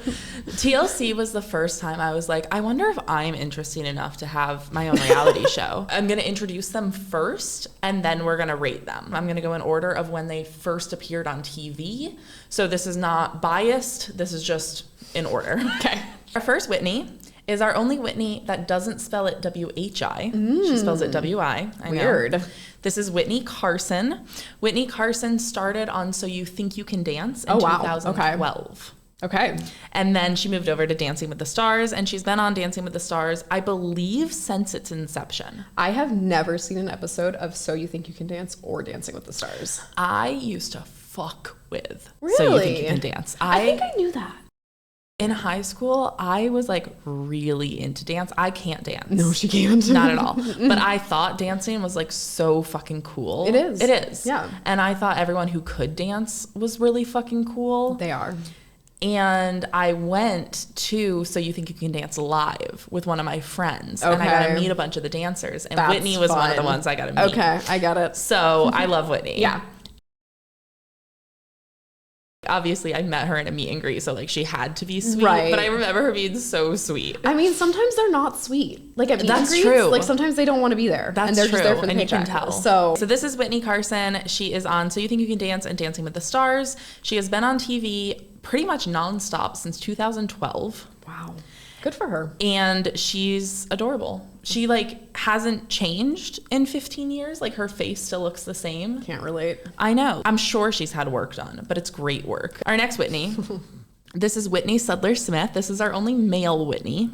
TLC was the first time I was like, I wonder if I'm interesting enough to have my own reality show. I'm going to introduce them first, and then we're going to rate them. I'm going to go in order of when they first appeared on TV. So this is not biased. This is just in order. Okay. Our first Whitney is our only Whitney that doesn't spell it W-H-I. She spells it W-I. I know. Weird. This is Whitney Carson. Whitney Carson started on So You Think You Can Dance in 2012. Okay. And then she moved over to Dancing with the Stars, and she's been on Dancing with the Stars, I believe, since its inception. I have never seen an episode of So You Think You Can Dance or Dancing with the Stars. I used to fuck with Really? So You Think You Can Dance. I think I knew that. In high school, I was like really into dance. I can't dance. No, she can't. Not at all. But I thought dancing was like so fucking cool. It is. It is. Yeah. And I thought everyone who could dance was really fucking cool. They are. And I went to So You Think You Can Dance live with one of my friends. Okay. And I got to meet a bunch of the dancers. And That's Whitney was one of the ones I got to meet. Okay, I got it. So I love Whitney. Yeah. Obviously, I met her in a meet and greet, so like she had to be sweet. Right. But I remember her being so sweet. I mean, sometimes they're not sweet. Like at meet and That's greets, true. like sometimes they don't want to be there. That's and they're true. just there for the and paycheck. You can tell. So this is Whitney Carson. She is on So You Think You Can Dance and Dancing with the Stars. She has been on TV pretty much nonstop since 2012. wow. Good for her. And she's adorable. She like hasn't changed in 15 years. Like her face still looks the same. Can't relate. I know. I'm sure she's had work done, but it's great work. Our next Whitney. This is Whitney Sudler-Smith. This is our only male Whitney.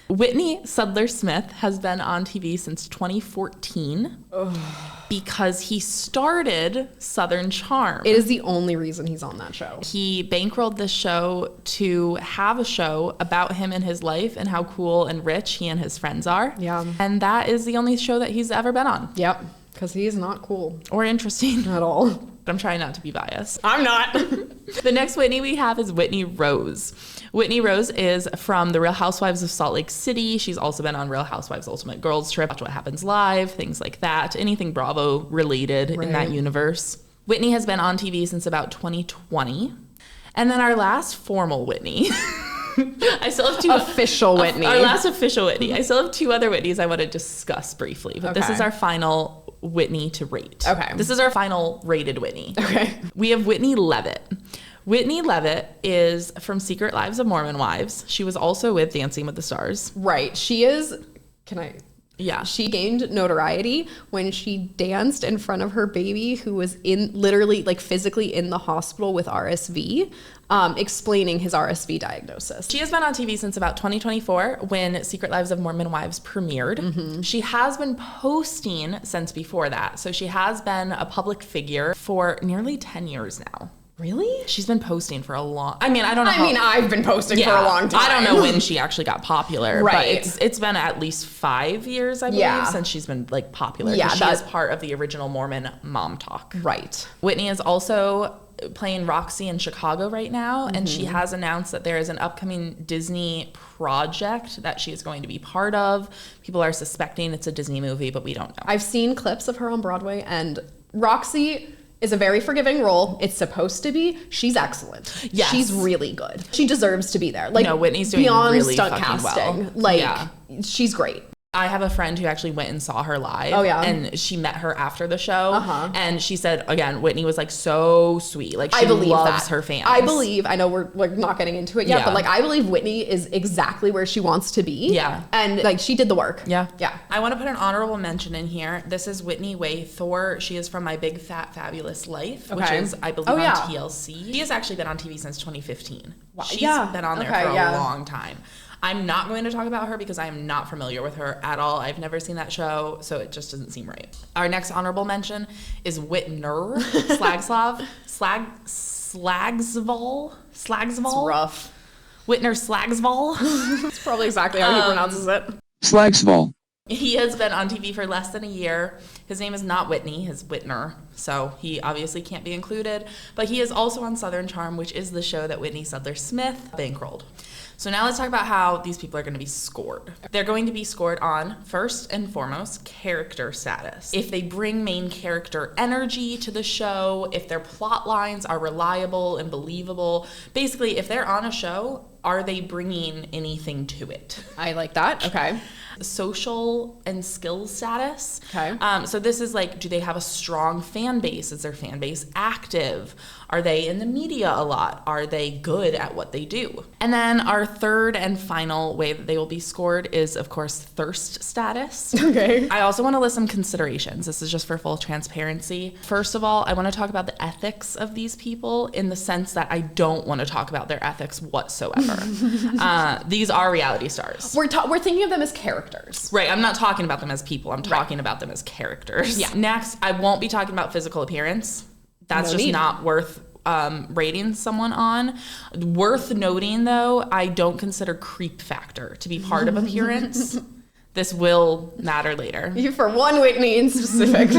Whitney Sudler-Smith has been on TV since 2014 because he started Southern Charm. It is the only reason he's on that show. He bankrolled this show to have a show about him and his life and how cool and rich he and his friends are. Yeah. And that is the only show that he's ever been on. Yep. Because he's not cool Or interesting. at all. I'm trying not to be biased. I'm not. The next Whitney we have is Whitney Rose. Whitney Rose is from The Real Housewives of Salt Lake City. She's also been on Real Housewives Ultimate Girls Trip, Watch What Happens Live, things like that. Anything Bravo related in that universe. Whitney has been on TV since about 2020. And then our last formal Whitney. I still have two official Whitney. Our last official Whitney. I still have two other Whitneys I want to discuss briefly, but this is our final Whitney to rate. Okay. This is our final rated Whitney. Okay. We have Whitney Leavitt. Whitney Leavitt is from Secret Lives of Mormon Wives. She was also with Dancing with the Stars. Right. She is. Can I? Yeah. She gained notoriety when she danced in front of her baby who was literally like physically in the hospital with RSV, explaining his RSV diagnosis. She has been on TV since about 2024 when Secret Lives of Mormon Wives premiered. Mm-hmm. She has been posting since before that. So she has been a public figure for nearly 10 years now. Really? She's been posting for a long... I mean, I don't know I've been posting for a long time. I don't know when she actually got popular. Right. But it's been at least 5 years, I believe, since she's been like popular. Yeah. She is part of the original Mormon Mom Talk. Right. Whitney is also playing Roxy in Chicago right now, and she has announced that there is an upcoming Disney project that she is going to be part of. People are suspecting it's a Disney movie, but we don't know. I've seen clips of her on Broadway, and Roxy is a very forgiving role. It's supposed to be. She's excellent. Yes. She's really good. She deserves to be there. Like, no, Whitney's doing beyond really stunt fucking casting. well. Like, she's great. I have a friend who actually went and saw her live. Oh, yeah. And she met her after the show. Uh-huh. And she said, again, Whitney was like so sweet. Like she loves loves her fans. I know we're not getting into it yet, but like I believe Whitney is exactly where she wants to be. Yeah. And like she did the work. Yeah. Yeah. I want to put an honorable mention in here. This is Whitney Way Thor. She is from My Big Fat Fabulous Life, which is, I believe, on TLC. She has actually been on TV since 2015. Wow. She's been on there for a long time. I'm not going to talk about her because I am not familiar with her at all. I've never seen that show, so it just doesn't seem right. Our next honorable mention is Whitner Slagsvold. It's rough. Whitner Slagsvold. That's probably exactly how he pronounces it. Slagsvold. He has been on TV for less than a year. His name is not Whitney, his Whitner, so he obviously can't be included. But he is also on Southern Charm, which is the show that Whitney Sudler-Smith bankrolled. So now let's talk about how these people are going to be scored. They're going to be scored on, first and foremost, character status. If they bring main character energy to the show, if their plot lines are reliable and believable. Basically, if they're on a show, are they bringing anything to it? I like that. Okay. Social and skills status. Okay. So this is like, do they have a strong fan base? Is their fan base active? Are they in the media a lot? Are they good at what they do? And then our third and final way that they will be scored is, of course, thirst status. Okay. I also want to list some considerations. This is just for full transparency. First of all, I want to talk about the ethics of these people in the sense that I don't want to talk about their ethics whatsoever. These are reality stars. We're thinking of them as characters. Right. I'm not talking about them as people. I'm talking about them as characters. Yeah. Next, I won't be talking about physical appearance. That's just not worth rating someone on. Worth noting, though, I don't consider creep factor to be part of appearance. This will matter later. You for one, Whitney in specific.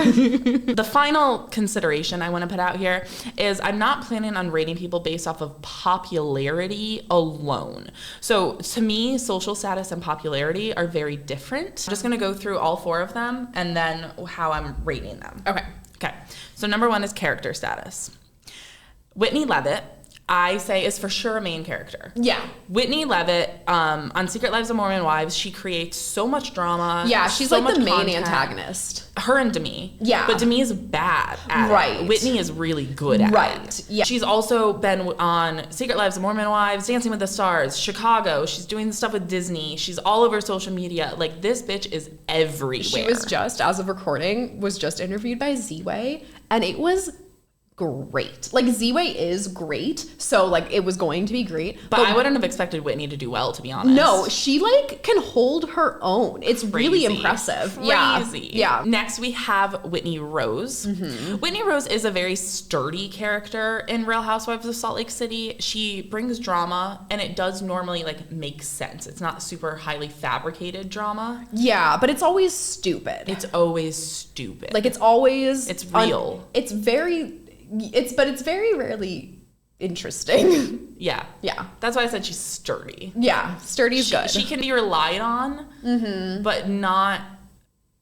The final consideration I want to put out here is I'm not planning on rating people based off of popularity alone. So to me, social status and popularity are very different. I'm just going to go through all four of them and then how I'm rating them. Okay. So number one is character status. Whitney Leavitt, I say, is for sure a main character. Yeah. Whitney Leavitt, on Secret Lives of Mormon Wives, she creates so much drama. Yeah, she's so like the main content. antagonist. Her and Demi. Yeah. But Demi is bad at it. Whitney is really good at it. Right. Yeah. She's also been on Secret Lives of Mormon Wives, Dancing with the Stars, Chicago. She's doing stuff with Disney. She's all over social media. Like, this bitch is everywhere. She was just, as of recording, was just interviewed by Z-Way, and it was great. Like, Z-Way is great, so like it was going to be great. But I wouldn't have expected Whitney to do well, to be honest. No, she like can hold her own. It's really impressive. Crazy. Yeah. Next we have Whitney Rose. Mm-hmm. Whitney Rose is a very sturdy character in Real Housewives of Salt Lake City. She brings drama, and it does normally like make sense. It's not super highly fabricated drama. Yeah, but it's always stupid. It's always stupid. Like, it's always real. It's very rarely interesting. Yeah. Yeah. That's why I said she's sturdy. Yeah. Sturdy's good. She can be relied on, but not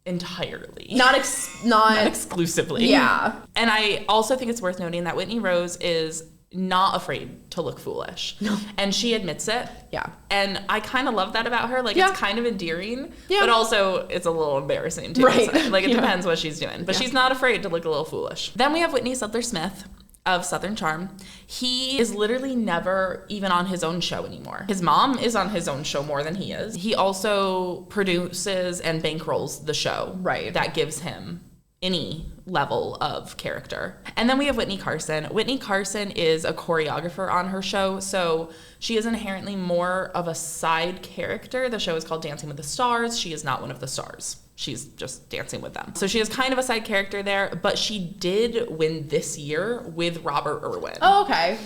entirely. Not exclusively. Yeah. And I also think it's worth noting that Whitney Rose is not afraid to look foolish. No. And she admits it. Yeah. And I kind of love that about her. Like, it's kind of endearing, but also it's a little embarrassing too. Right. Like, it depends what she's doing. But she's not afraid to look a little foolish. Then we have Whitney Sudler-Smith of Southern Charm. He is literally never even on his own show anymore. His mom is on his own show more than he is. He also produces and bankrolls the show. Right. That gives him any level of character. And then we have Whitney Carson. Whitney Carson is a choreographer on her show, so she is inherently more of a side character. The show is called Dancing with the Stars. She is not one of the stars. She's just dancing with them. So she is kind of a side character there, but she did win this year with Robert Irwin. Oh, okay.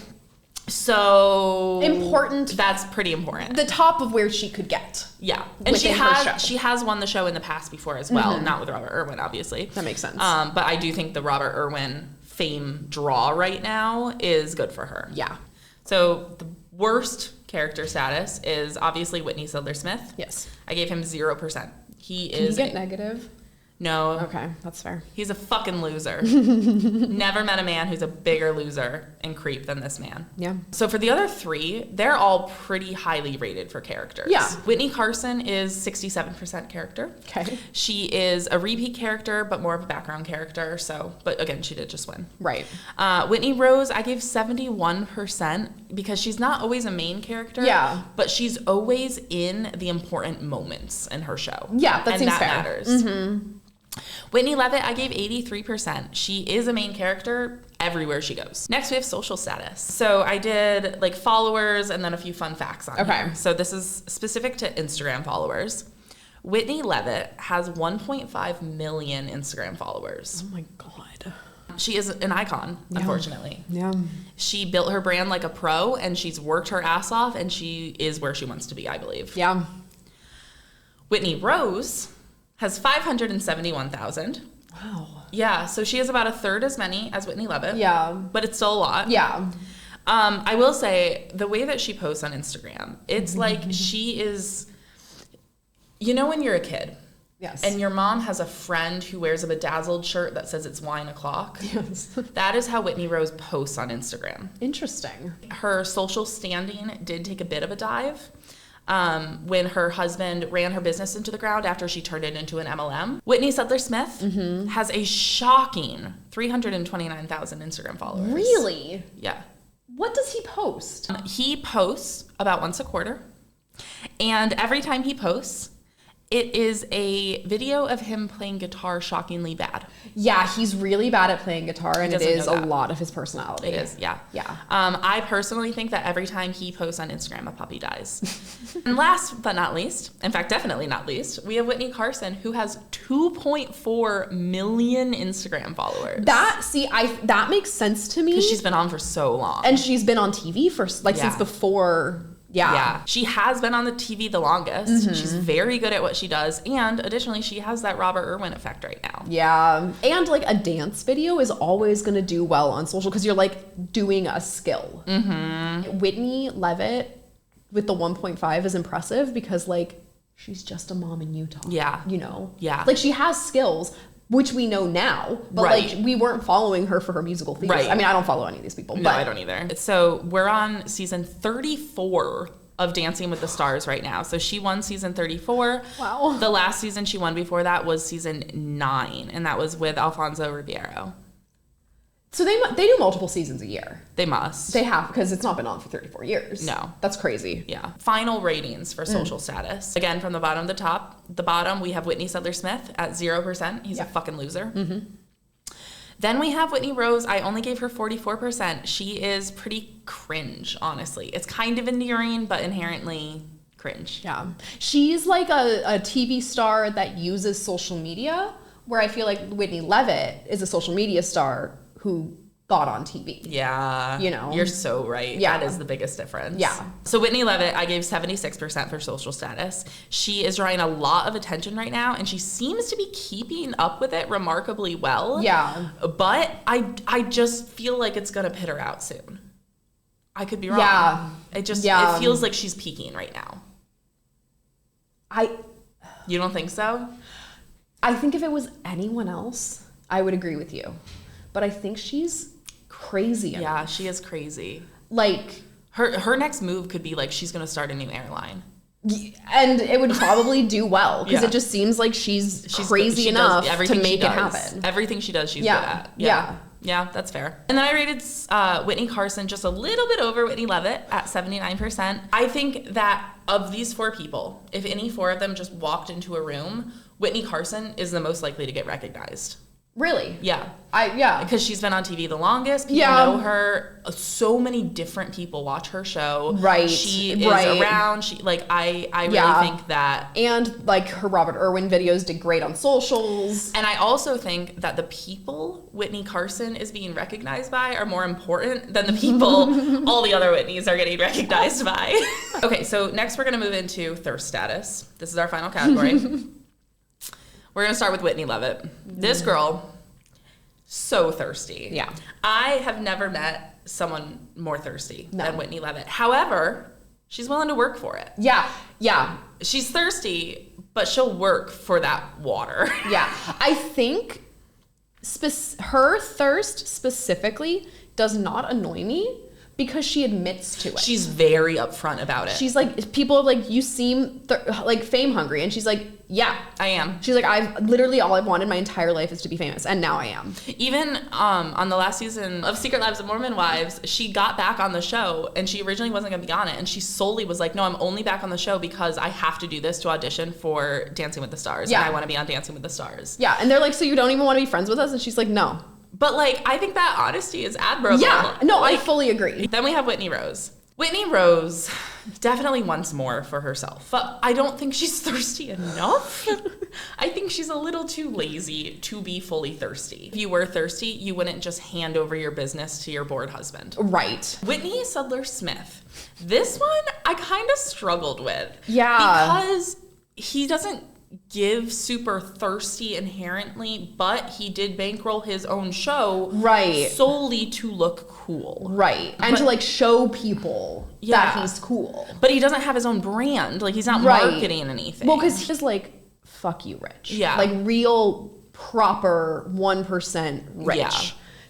So important. That's pretty important. The top of where she could get. Yeah. And she has won the show in the past before as well, not with Robert Irwin, obviously. That makes sense. But I do think the Robert Irwin fame draw right now is good for her. Yeah. So the worst character status is obviously Whitney Sudler-Smith. Yes. I gave him 0%. Can you get negative? No. Okay, that's fair. He's a fucking loser. Never met a man who's a bigger loser and creep than this man. Yeah. So for the other three, they're all pretty highly rated for characters. Yeah. Whitney Carson is 67% character. Okay. She is a repeat character, but more of a background character. So, but again, she did just win. Right. Whitney Rose, I gave 71% because she's not always a main character. Yeah. But she's always in the important moments in her show. Yeah, that seems fair. Matters. Mm-hmm. Whitney Leavitt, I gave 83%. She is a main character everywhere she goes. Next, we have social status. So I did like followers and then a few fun facts on here. So this is specific to Instagram followers. Whitney Leavitt has 1.5 million Instagram followers. Oh my God. She is an icon, unfortunately. Yeah. She built her brand like a pro, and she's worked her ass off, and she is where she wants to be, I believe. Yeah. Whitney Rose has 571,000. Wow. Yeah, so she has about a third as many as Whitney Leavitt. Yeah. But it's still a lot. Yeah. I will say, the way that she posts on Instagram, it's like she is, you know when you're a kid? Yes. And your mom has a friend who wears a bedazzled shirt that says it's wine o'clock. Yes. That is how Whitney Rose posts on Instagram. Interesting. Her social standing did take a bit of a dive when her husband ran her business into the ground after she turned it into an MLM. Whitney Smith has a shocking 329,000 Instagram followers. Really? Yeah. What does he post? He posts about once a quarter. And every time he posts, it is a video of him playing guitar shockingly bad. Yeah, he's really bad at playing guitar, and it is a lot of his personality. It is, yeah. Yeah. I personally think that every time he posts on Instagram, a puppy dies. And last but not least, in fact, definitely not least, we have Whitney Carson, who has 2.4 million Instagram followers. That makes sense to me. Because she's been on for so long. And she's been on TV for, since before... Yeah. She has been on the TV the longest. She's very good at what she does. And additionally, she has that Robert Irwin effect right now. Yeah. And like a dance video is always going to do well on social because you're like doing a skill. Whitney Levitt with the 1.5 is impressive because like she's just a mom in Utah. Yeah. You know? Yeah. Like she has skills, which we know now, but like we weren't following her for her musical theater. Right. I mean, I don't follow any of these people. No, but I don't either. So we're on season 34 of Dancing with the Stars right now. So she won season 34. Wow. The last season she won before that was season 9, and that was with Alfonso Ribeiro. So they do multiple seasons a year. They must. They have, because it's not been on for 34 years. No. That's crazy. Yeah. Final ratings for social status. Again, from the bottom to the bottom, we have Whitney Smith at 0%. He's a fucking loser. Then we have Whitney Rose. I only gave her 44%. She is pretty cringe, honestly. It's kind of endearing, but inherently cringe. Yeah. She's like a TV star that uses social media, where I feel like Whitney Levitt is a social media star who got on TV. Yeah. You know? You're so right. Yeah. That is the biggest difference. Yeah. So Whitney Levitt, I gave 76% for social status. She is drawing a lot of attention right now, and she seems to be keeping up with it remarkably well. Yeah. But I just feel like it's going to pit her out soon. I could be wrong. Yeah. It feels like she's peaking right now. You don't think so? I think if it was anyone else, I would agree with you. But I think she's crazy enough. Yeah, she is crazy. Like her next move could be like she's going to start a new airline. And it would probably do well because Yeah. it just seems like she's crazy enough to make it happen. Everything she does, she's good at. Yeah, that's fair. And then I rated Whitney Carson just a little bit over Whitney Levitt at 79%. I think that of these 4 people, if any 4 of them just walked into a room, Whitney Carson is the most likely to get recognized. Really? Yeah. Yeah. Because she's been on TV the longest. People know her. So many different people watch her show. Right. She is around. I really think that. And like her Robert Irwin videos did great on socials. And I also think that the people Whitney Carson is being recognized by are more important than the people all the other Whitneys are getting recognized by. Okay, so next we're going to move into thirst status. This is our final category. We're going to start with Whitney Levitt. This girl, so thirsty. Yeah. I have never met someone more thirsty than Whitney Levitt. However, she's willing to work for it. Yeah. Yeah. She's thirsty, but she'll work for that water. Yeah. I think her thirst specifically does not annoy me because she admits to it. She's very upfront about it. She's like, people are like, you seem like fame hungry. And she's like, yeah, I am. She's like, I've literally all I've wanted my entire life is to be famous. And now I am. Even on the last season of Secret Lives of Mormon Wives, she got back on the show and she originally wasn't going to be on it. And she solely was like, no, I'm only back on the show because I have to do this to audition for Dancing with the Stars. Yeah. And I want to be on Dancing with the Stars. Yeah. And they're like, so you don't even want to be friends with us? And she's like, no. But like, I think that honesty is admirable. Yeah. No, I fully agree. Then we have Whitney Rose. Whitney Rose definitely wants more for herself, but I don't think she's thirsty enough. I think she's a little too lazy to be fully thirsty. If you were thirsty, you wouldn't just hand over your business to your bored husband. Right. Whitney Smith. This one I kind of struggled with. Yeah. Because he doesn't give super thirsty inherently, but he did bankroll his own show solely to look cool. Right. And to like show people that he's cool. But he doesn't have his own brand. Like he's not marketing anything. Well, because he's like, fuck you, rich. Yeah. Like real, proper 1% rich. Yeah.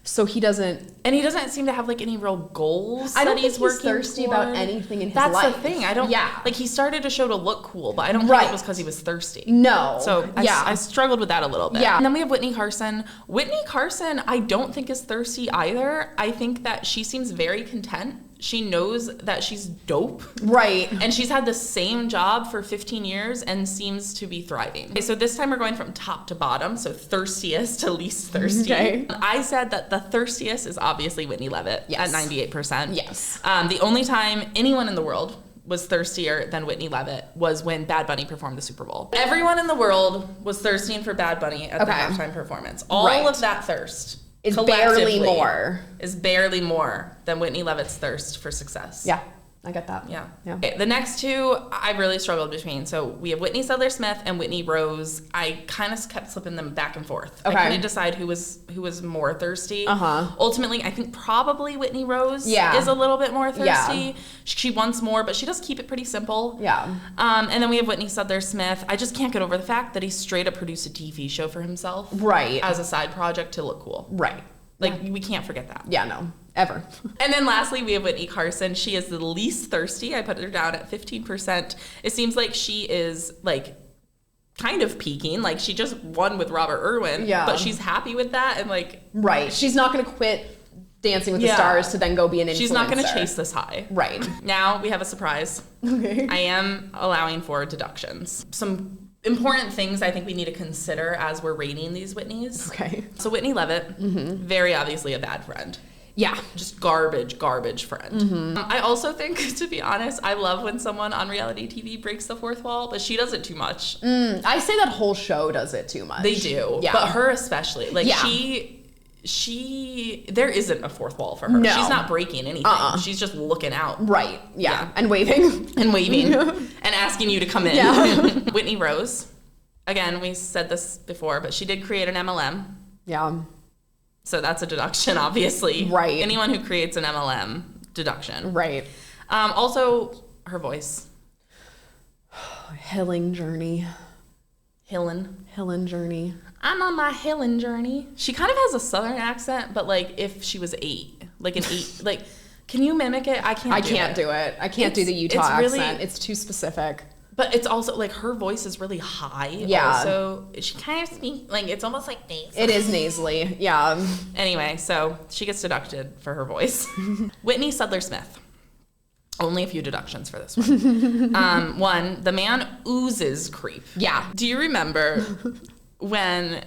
So he doesn't... And he doesn't seem to have, like, any real goals that he's working toward. Thirsty about anything in his life. That's the thing. I don't... Yeah. Like, he started a show to look cool, but I don't think it was because he was thirsty. No. So, I struggled with that a little bit. Yeah. And then we have Whitney Carson. Whitney Carson, I don't think is thirsty either. I think that she seems very content. She knows that she's dope. Right. And she's had the same job for 15 years and seems to be thriving. Okay, so this time we're going from top to bottom, so thirstiest to least thirsty. Okay. I said that the thirstiest is obviously Whitney Levitt at 98%. Yes. The only time anyone in the world was thirstier than Whitney Levitt was when Bad Bunny performed the Super Bowl. Everyone in the world was thirsting for Bad Bunny at the halftime performance. All of that thirst is barely more than Whitney Levitt's thirst for success. Yeah, I get that. Yeah. Okay, the next two I really struggled between. So we have Whitney Sadler-Smith and Whitney Rose. I kind of kept slipping them back and forth. I couldn't decide who was more thirsty. Ultimately, I think probably Whitney Rose is a little bit more thirsty. Yeah. She wants more, but she does keep it pretty simple. Yeah. And then we have Whitney Sadler-Smith. I just can't get over the fact that he straight up produced a TV show for himself. Right. As a side project to look cool. Right. Like, we can't forget that. Yeah, no. Ever. And then lastly, we have Whitney Carson. She is the least thirsty. I put her down at 15%. It seems like she is, like, kind of peaking. Like, she just won with Robert Irwin. Yeah. But she's happy with that and, like... Right. She's not going to quit Dancing with the Stars to then go be an influencer. She's not going to chase this high. Right. Now we have a surprise. Okay. I am allowing for deductions. Some important things I think we need to consider as we're rating these Whitneys. Okay. So Whitney Levitt, very obviously a bad friend. Yeah. Just garbage friend. I also think, to be honest, I love when someone on reality TV breaks the fourth wall, but she does it too much. I say that whole show does it too much. They do. Yeah. But her especially. Like, she there isn't a fourth wall for her. No. She's not breaking anything. She's just looking out. Right. Yeah. And waving. And asking you to come in. Yeah. Whitney Rose. Again, we said this before, but she did create an MLM. Yeah. So that's a deduction, obviously. Right. Anyone who creates an MLM, deduction. Right. Also, her voice. Healing journey. Healing journey. I'm on my healing journey. She kind of has a southern accent, but like if she was 8, like an 8, like, can you mimic it? I can't do it. I can't do the Utah accent. It's too specific. But it's also like her voice is really high. Yeah. So she kind of speaks like it's almost like nasally. It is nasally. Yeah. Anyway, so she gets deducted for her voice. Whitney Sadler-Smith. Only a few deductions for this one. One, the man oozes creep. Yeah. Do you remember when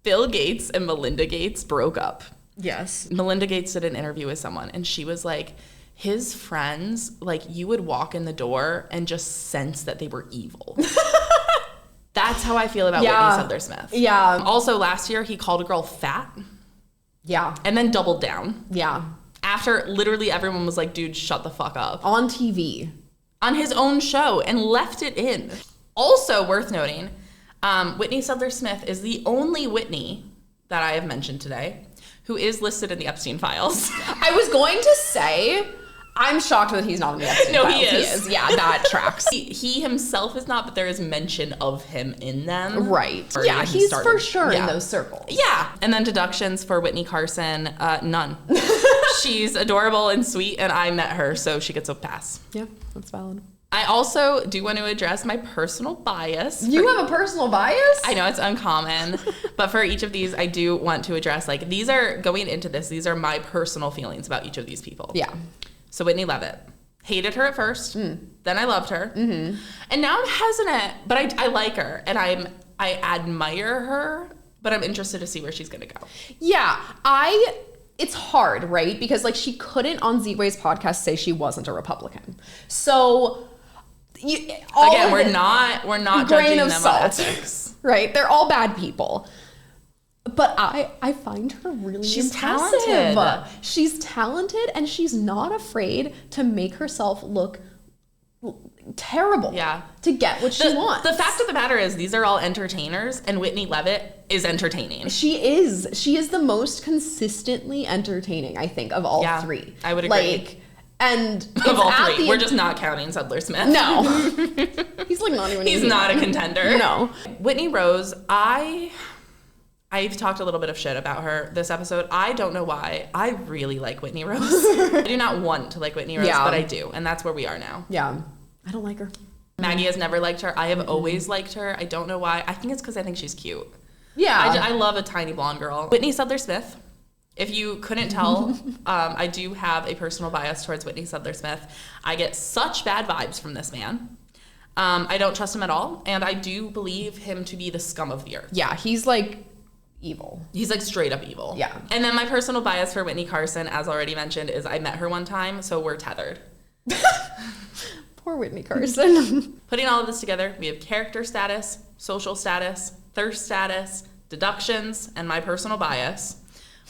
Bill Gates and Melinda Gates broke up? Yes. Melinda Gates did an interview with someone, and she was like, his friends, like, you would walk in the door and just sense that they were evil. That's how I feel about Whitney Sadler-Smith. Yeah. Also, last year, he called a girl fat. Yeah. And then doubled down. Yeah. After literally everyone was like, dude, shut the fuck up. On TV. On his own show, and left it in. Also worth noting, Whitney Sadler-Smith is the only Whitney that I have mentioned today who is listed in the Epstein files. I was going to say, I'm shocked that he's not in the Epstein files. No, he is. Yeah, that tracks. He himself is not, but there is mention of him in them. Right. Yeah, he's for sure in those circles. Yeah. And then deductions for Whitney Carson, none. She's adorable and sweet, and I met her, so she gets a pass. Yeah, that's valid. I also do want to address my personal bias. You have a personal bias? I know it's uncommon, but for each of these, I do want to address, like, these are, going into this, these are my personal feelings about each of these people. Yeah. So Whitney Levitt. Hated her at first, then I loved her, and now I'm hesitant, but I like her, and I admire her, but I'm interested to see where she's going to go. Yeah, it's hard, right? Because, like, she couldn't on Z-Way's podcast say she wasn't a Republican. So, we're not judging them on ethics. Right? They're all bad people. But I find her really impressive. Talented. She's talented, and she's not afraid to make herself look terrible to get what she wants. The fact of the matter is these are all entertainers, and Whitney Levitt is entertaining. She is the most consistently entertaining, I think, of all three. I would agree. Like, and of all three, we're just not counting Sudler Smith. No. He's like not even He's not a contender. No. Whitney Rose, I've talked a little bit of shit about her this episode. I don't know why. I really like Whitney Rose. I do not want to like Whitney Rose, but I do. And that's where we are now. Yeah. I don't like her. Maggie has never liked her. I have always liked her. I don't know why. I think it's because I think she's cute. Yeah. I love a tiny blonde girl. Whitney Sudler Smith. If you couldn't tell, I do have a personal bias towards Whitney Sudler Smith. I get such bad vibes from this man. I don't trust him at all. And I do believe him to be the scum of the earth. Yeah, he's like evil. He's like straight up evil. Yeah. And then my personal bias for Whitney Carson, as already mentioned, is I met her one time, so we're tethered. Poor Whitney Carson. Putting all of this together, we have character status, social status, thirst status, deductions, and my personal bias.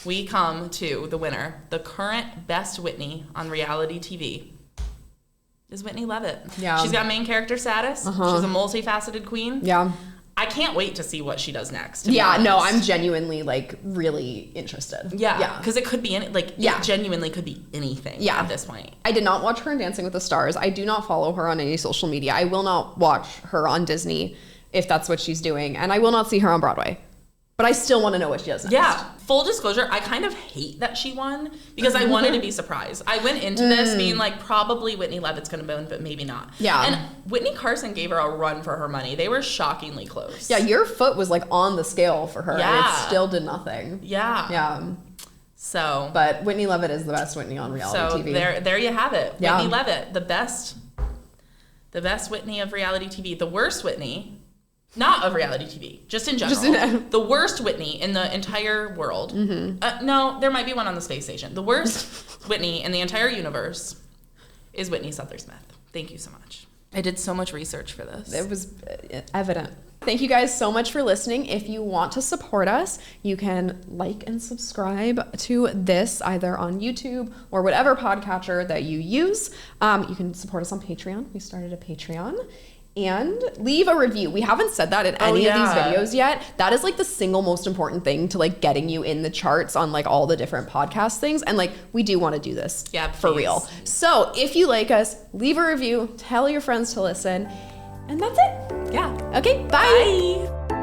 We come to the winner. The current best Whitney on reality TV is Whitney Levitt. Yeah. She's got main character status. She's a multifaceted queen. Yeah. I can't wait to see what she does next. Yeah, no, I'm genuinely like really interested. Yeah, because it could be it genuinely could be anything at this point. I did not watch her in Dancing with the Stars. I do not follow her on any social media. I will not watch her on Disney if that's what she's doing, and I will not see her on Broadway. But I still want to know what she does next. Yeah. Full disclosure, I kind of hate that she won because I wanted to be surprised. I went into this being like, probably Whitney Levitt's going to win, but maybe not. Yeah. And Whitney Carson gave her a run for her money. They were shockingly close. Yeah, your foot was like on the scale for her. Yeah. And it still did nothing. Yeah. Yeah. So. But Whitney Levitt is the best Whitney on reality TV. So there you have it. Yeah. Whitney Levitt, the best Whitney of reality TV. The worst Whitney. Not of reality TV, just in general. The worst Whitney in the entire world. No, there might be one on the space station. The worst Whitney in the entire universe is Whitney Sudler Smith. Thank you so much. I did so much research for this. It was evident. Thank you guys so much for listening. If you want to support us, you can like and subscribe to this either on YouTube or whatever podcatcher that you use. You can support us on Patreon. We started a Patreon. And leave a review. We haven't said that in any of these videos yet. That is like the single most important thing to like getting you in the charts on like all the different podcast things. And like, we do want to do this for real. So if you like us, leave a review, tell your friends to listen, and that's it. Yeah. Okay, bye. Bye.